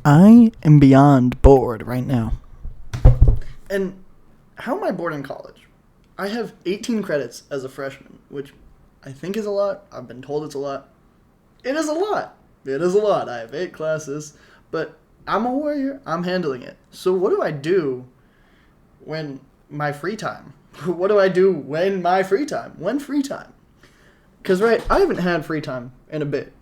I am beyond bored right now. And how am I bored in college? I have 18 credits as a freshman, which I think is a lot. I've been told it's a lot. It is a lot. It is a lot. I have 8 classes, but I'm a warrior. I'm handling it. So what do I do when my free time? What do I do when my free time? When free time? Because, right, I haven't had free time in a bit.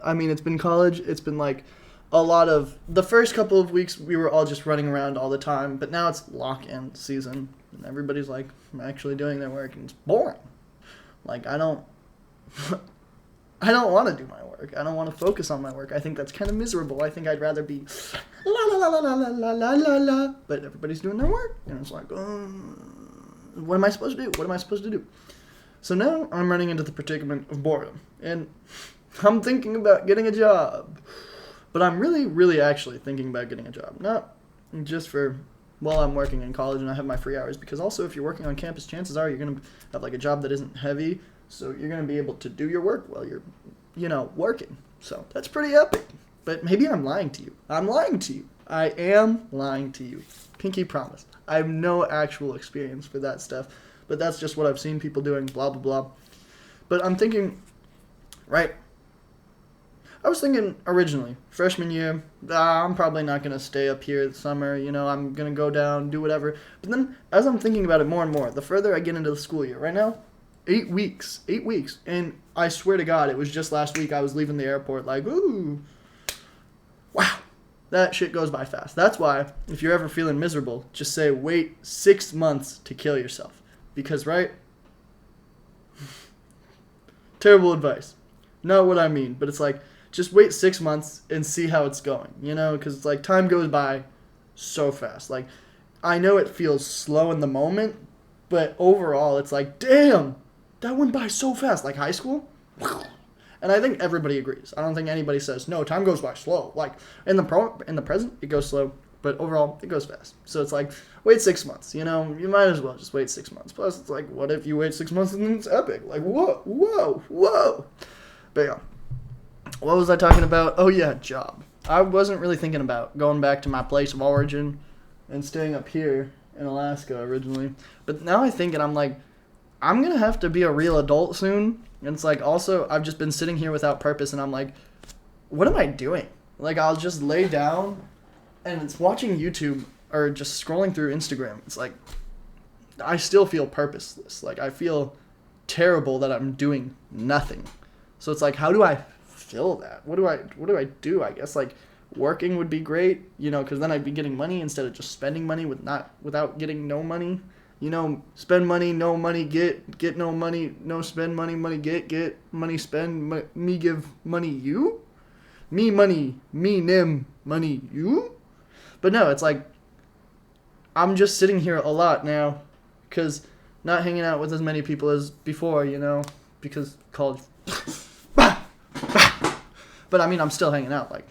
I mean, it's been college. It's been like a lot of the first couple of weeks we were all just running around all the time, but now it's lock-in season and everybody's like actually doing their work and it's boring. Like I don't want to do my work. I don't want to focus on my work. I think that's kind of miserable. I think I'd rather be la la la la la la la la la, but everybody's doing their work and it's like, what am I supposed to do? What am I supposed to do? So now I'm running into the predicament of boredom and I'm thinking about getting a job. But I'm really, really actually thinking about getting a job. Not just for while I'm working in college and I have my free hours. Because also if you're working on campus, chances are you're going to have like a job that isn't heavy. So you're going to be able to do your work while you're, working. So that's pretty epic. But maybe I'm lying to you. I'm lying to you. I am lying to you. Pinky promise. I have no actual experience for that stuff. But that's just what I've seen people doing, blah, blah, blah. But I'm thinking, right, I was thinking originally, freshman year, I'm probably not going to stay up here this summer, I'm going to go down, do whatever. But then, as I'm thinking about it more and more, the further I get into the school year, right now, 8 weeks, and I swear to God, it was just last week I was leaving the airport like, ooh, wow, that shit goes by fast. That's why, if you're ever feeling miserable, just say, wait 6 months to kill yourself. Because, right, terrible advice. Not what I mean, but it's like, just wait 6 months and see how it's going, because it's like time goes by so fast. Like, I know it feels slow in the moment, but overall it's like, damn, that went by so fast. Like high school, and I think everybody agrees. I don't think anybody says, no, time goes by slow. Like, in the present, it goes slow, but overall, it goes fast. So it's like, wait 6 months, you might as well just wait 6 months. Plus, it's like, what if you wait 6 months and then it's epic? Like, whoa. But yeah. What was I talking about? Oh, yeah, job. I wasn't really thinking about going back to my place of origin and staying up here in Alaska originally. But now I think, and I'm like, I'm going to have to be a real adult soon. And it's like, also, I've just been sitting here without purpose, and I'm like, what am I doing? Like, I'll just lay down, and it's watching YouTube or just scrolling through Instagram. It's like, I still feel purposeless. Like, I feel terrible that I'm doing nothing. So it's like, how do I fill that? What do I do? I guess like working would be great, because then I'd be getting money instead of just spending money without getting no money. Spend money, no money, get no money, no spend money, get money, spend me, give money, you, me money, me nim money, you. But no, it's like I'm just sitting here a lot now, because not hanging out with as many people as before, because college. But I mean, I'm still hanging out. Like,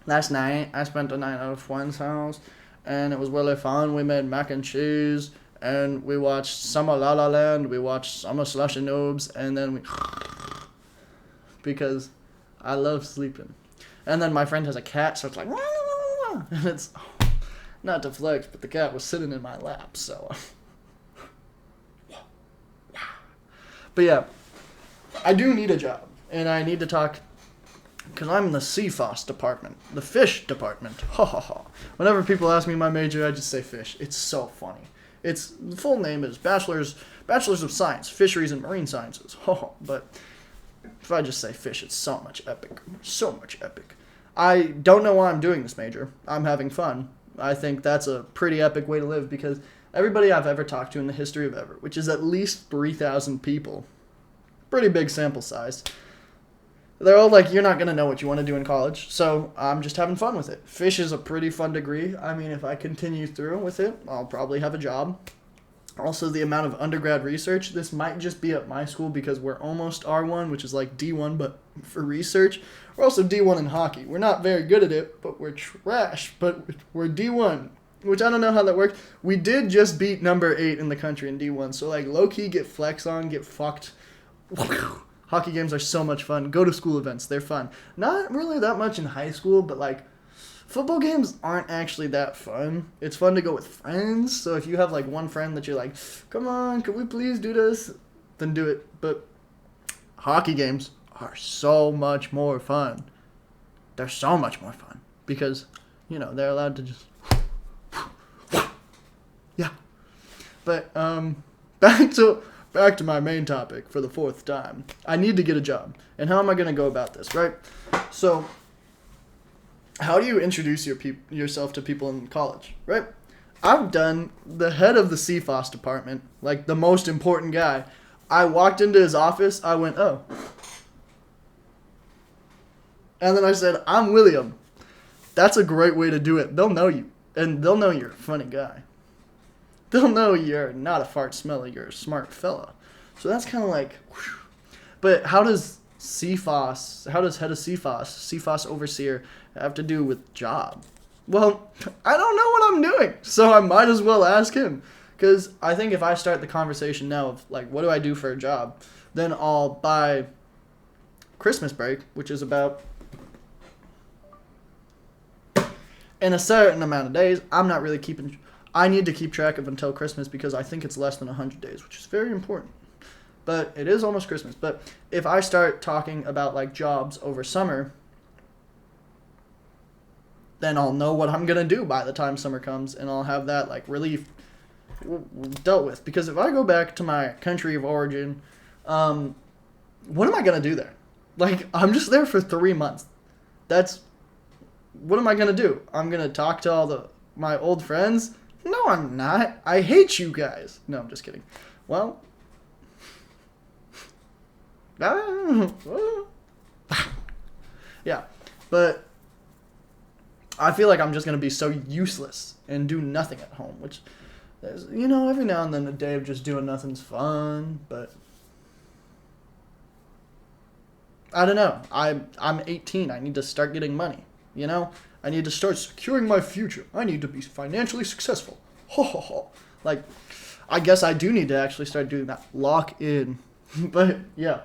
last night, I spent a night at a friend's house, and it was really fun. We made mac and cheese, and we watched Summer La La Land, we watched Summer Slushy Noobs, and then we... because I love sleeping. And then my friend has a cat, so it's like... and it's... not to flex, but the cat was sitting in my lap, so... But yeah, I do need a job, and I need to talk... because I'm in the CFOS department, the fish department. Ha ha ha. Whenever people ask me my major, I just say fish. It's so funny. The full name is Bachelor's of Science, Fisheries and Marine Sciences. Ha ha. But if I just say fish, it's so much epic. So much epic. I don't know why I'm doing this major. I'm having fun. I think that's a pretty epic way to live because everybody I've ever talked to in the history of ever, which is at least 3,000 people, pretty big sample size, they're all like, you're not going to know what you want to do in college, so I'm just having fun with it. Fish is a pretty fun degree. I mean, if I continue through with it, I'll probably have a job. Also, the amount of undergrad research, this might just be at my school because we're almost R1, which is like D1, but for research. We're also D1 in hockey. We're not very good at it, but we're trash, but we're D1, which I don't know how that works. We did just beat number 8 in the country in D1, so like low-key get flex on, get fucked. Hockey games are so much fun. Go to school events. They're fun. Not really that much in high school, but like football games aren't actually that fun. It's fun to go with friends. So if you have like one friend that you're like, come on, can we please do this? Then do it. But hockey games are so much more fun. They're so much more fun because, they're allowed to just, yeah. But back to my main topic for the fourth time. I need to get a job. And how am I going to go about this, right? So, how do you introduce yourself to people in college, right? I've done the head of the CFOS department, like the most important guy. I walked into his office, I went, oh. And then I said, I'm William. That's a great way to do it. They'll know you, and they'll know you're a funny guy. They'll know you're not a fart smeller, you're a smart fella. So that's kind of like, whew. But how does head of CFOS overseer, have to do with job? Well, I don't know what I'm doing, so I might as well ask him. Because I think if I start the conversation now of, like, what do I do for a job, then I'll, by Christmas break, which is about in a certain amount of days, I'm not really I need to keep track of until Christmas because I think it's less than 100 days, which is very important. But it is almost Christmas. But if I start talking about, like, jobs over summer, then I'll know what I'm going to do by the time summer comes, and I'll have that, like, relief dealt with. Because if I go back to my country of origin, what am I going to do there? Like, I'm just there for 3 months. What am I going to do? I'm going to talk to all my old friends? No, I'm not. I hate you guys. No, I'm just kidding. Well, yeah, but I feel like I'm just going to be so useless and do nothing at home, which, every now and then a day of just doing nothing's fun, but I don't know. I'm 18. I need to start getting money, I need to start securing my future. I need to be financially successful. Ho, ho, ho. Like, I guess I do need to actually start doing that. Lock in. But, yeah.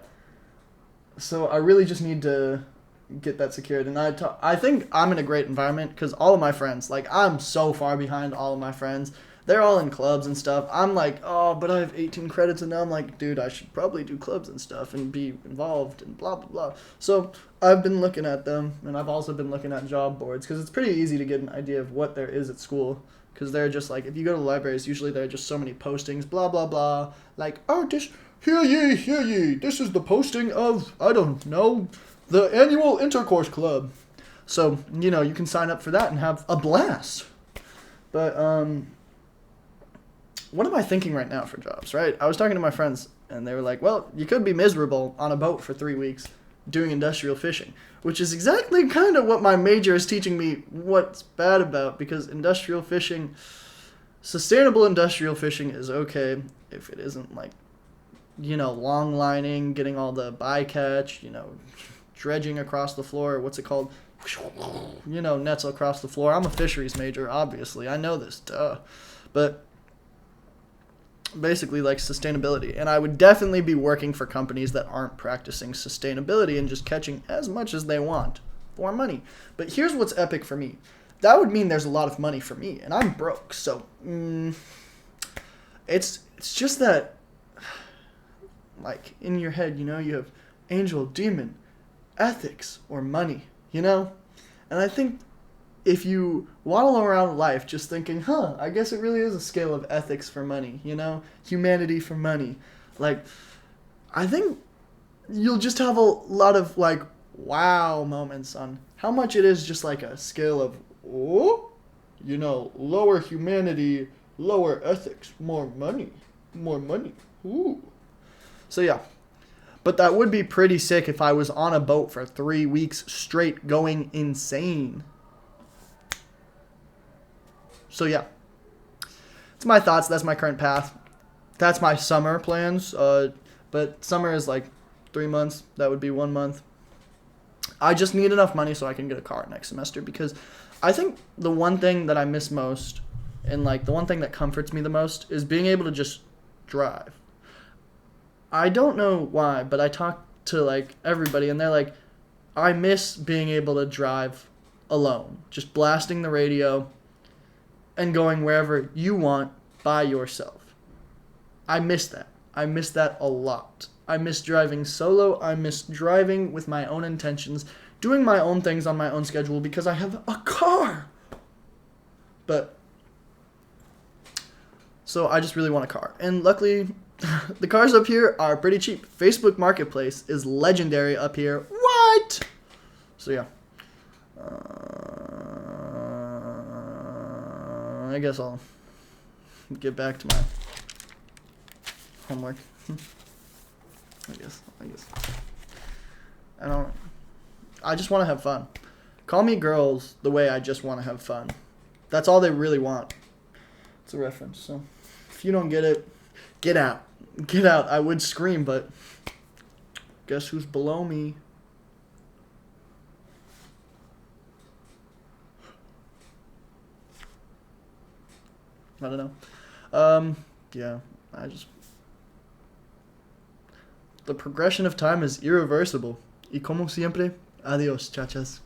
So I really just need to get that secured. And I think I'm in a great environment because all of my friends, like, I'm so far behind all of my friends. They're all in clubs and stuff. I'm like, oh, but I have 18 credits. And now I'm like, dude, I should probably do clubs and stuff and be involved and blah, blah, blah. So I've been looking at them. And I've also been looking at job boards because it's pretty easy to get an idea of what there is at school. Because they're just like, if you go to the libraries, usually there are just so many postings, blah, blah, blah. Like, oh, hear ye, this is the posting of, I don't know, the annual intercourse club. So, you can sign up for that and have a blast. But, what am I thinking right now for jobs, right? I was talking to my friends, and they were like, well, you could be miserable on a boat for 3 weeks doing industrial fishing, which is exactly kind of what my major is teaching me what's bad about, because sustainable industrial fishing is okay if it isn't like, long lining, getting all the bycatch, dredging across the floor, what's it called? Nets across the floor. I'm a fisheries major, obviously. I know this, duh. But basically, like, sustainability. And I would definitely be working for companies that aren't practicing sustainability and just catching as much as they want for money. But here's what's epic for me. That would mean there's a lot of money for me, and I'm broke. So, it's just that, like, in your head, you have angel, demon, ethics, or money, And I think if you waddle around life just thinking, I guess it really is a scale of ethics for money, humanity for money. Like, I think you'll just have a lot of, like, wow moments on how much it is just like a scale of, lower humanity, lower ethics, more money, ooh. So, yeah. But that would be pretty sick if I was on a boat for 3 weeks straight going insane. So, yeah. It's my thoughts. That's my current path. That's my summer plans. But summer is like 3 months. That would be 1 month. I just need enough money so I can get a car next semester, because I think the one thing that I miss most and, like, the one thing that comforts me the most is being able to just drive. I don't know why, but I talk to, like, everybody, and they're like, I miss being able to drive alone, just blasting the radio and going wherever you want by yourself. I miss that. I miss that a lot. I miss driving solo. I miss driving with my own intentions, doing my own things on my own schedule because I have a car. But, so I just really want a car. And luckily, the cars up here are pretty cheap. Facebook Marketplace is legendary up here. What? So yeah. I guess I'll get back to my homework. I guess. I just want to have fun. Call me girls the way I just want to have fun. That's all they really want. It's a reference. So if you don't get it, get out. Get out. I would scream, but guess who's below me? I don't know. Yeah, the progression of time is irreversible. Y como siempre, adios, chachas.